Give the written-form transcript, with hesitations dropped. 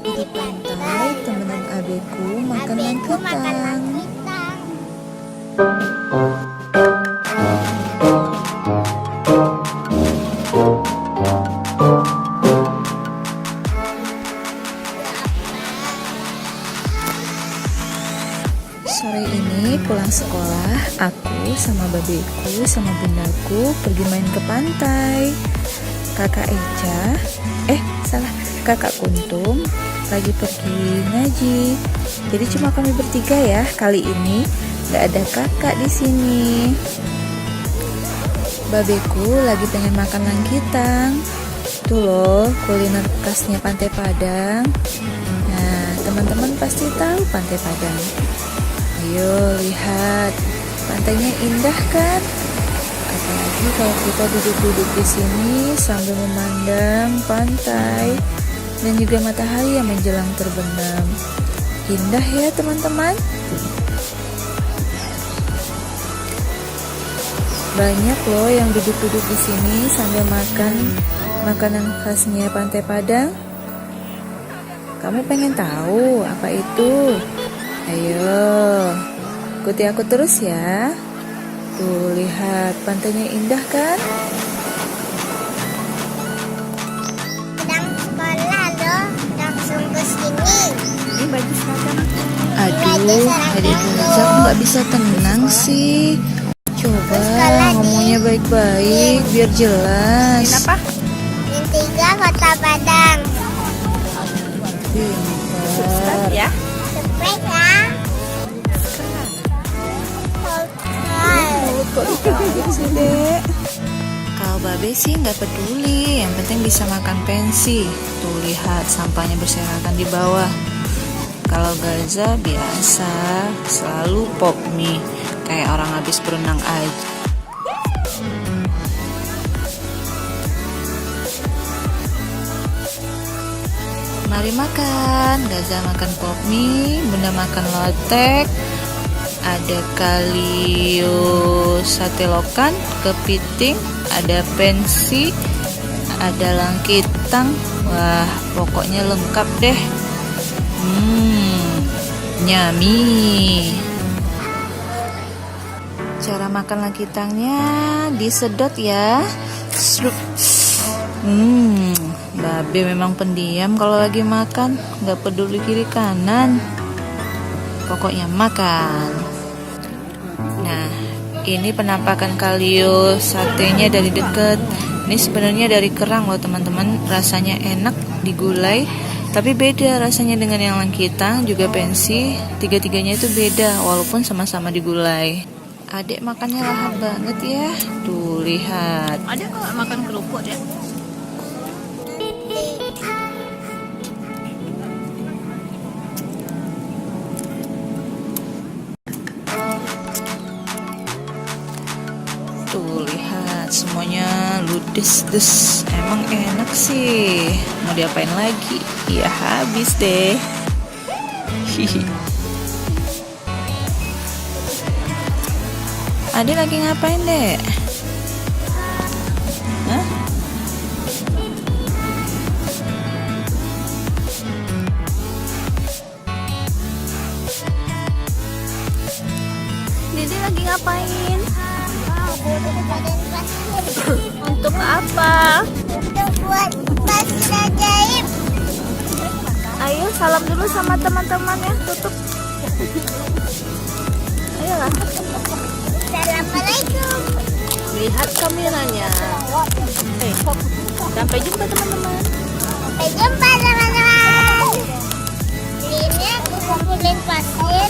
Di pantai, temenan abeku makan langkitang. Sore ini pulang sekolah, aku sama babeku sama bundaku pergi main ke pantai. Kakak Kakak Kuntum lagi pergi ngaji. Jadi cuma kami bertiga ya. Kali ini nggak ada kakak di sini. Babeku lagi pengen makan langkitang. Tuh loh, kuliner khasnya Pantai Padang. Nah, teman-teman pasti tahu Pantai Padang. Ayo lihat, pantainya indah kan? Apalagi kalau kita duduk-duduk di sini sambil memandang pantai dan juga matahari yang menjelang terbenam. Indah ya teman-teman. Banyak loh yang duduk-duduk di sini sambil makan makanan khasnya Pantai Padang. Kamu pengen tahu apa itu? Ayo, ikuti aku terus ya. Tuh, lihat pantainya indah kan? Sedang sekolah loh, langsung ke sini. Ini baju seragam. Aduh, adik Kenza aku nggak bisa tenang sih. Coba ngomongnya baik-baik biar jelas. Kenapa? Yang 3 Kota Padang. Pintar. Ya. Surprise ya. Kok dikasih sih, Dek? Kalau Babe sih nggak peduli, yang penting bisa makan pensi. Tuh lihat sampahnya berserakan di bawah. Kalau Gaza biasa selalu pop mie, kayak orang habis berenang aja. Mari makan, Gaza makan pop mie, Bunda makan lotek. Ada kalio sate lokan, kepiting, ada pensi, ada langkitang. Wah, pokoknya lengkap deh. Nyami. Cara makan langkitangnya disedot ya. Babe memang pendiam kalau lagi makan, nggak peduli kiri kanan. Pokoknya makan. Nah, ini penampakan kalio satenya dari dekat. Ini sebenarnya dari kerang loh teman-teman. Rasanya enak digulai, tapi beda rasanya dengan yang langkitang juga pensi. Tiga-tiganya itu beda walaupun sama-sama digulai. Adek makannya lahap banget ya. Tuh lihat. Ada kok makan kerupuk ya? Tuh lihat semuanya ludes-des. Emang enak sih. Mau diapain lagi? Ya habis deh. Ade lagi ngapain dek? Hah? Dede lagi ngapain? Badan pasir. Untuk apa? Untuk buat pasir ajaib. Ayo salam dulu sama teman-teman ya. Tutup. Ayolah. Assalamualaikum. Lihat kameranya. Sampai jumpa teman-teman. Sampai jumpa teman-teman. Ini aku kumpulin pasir.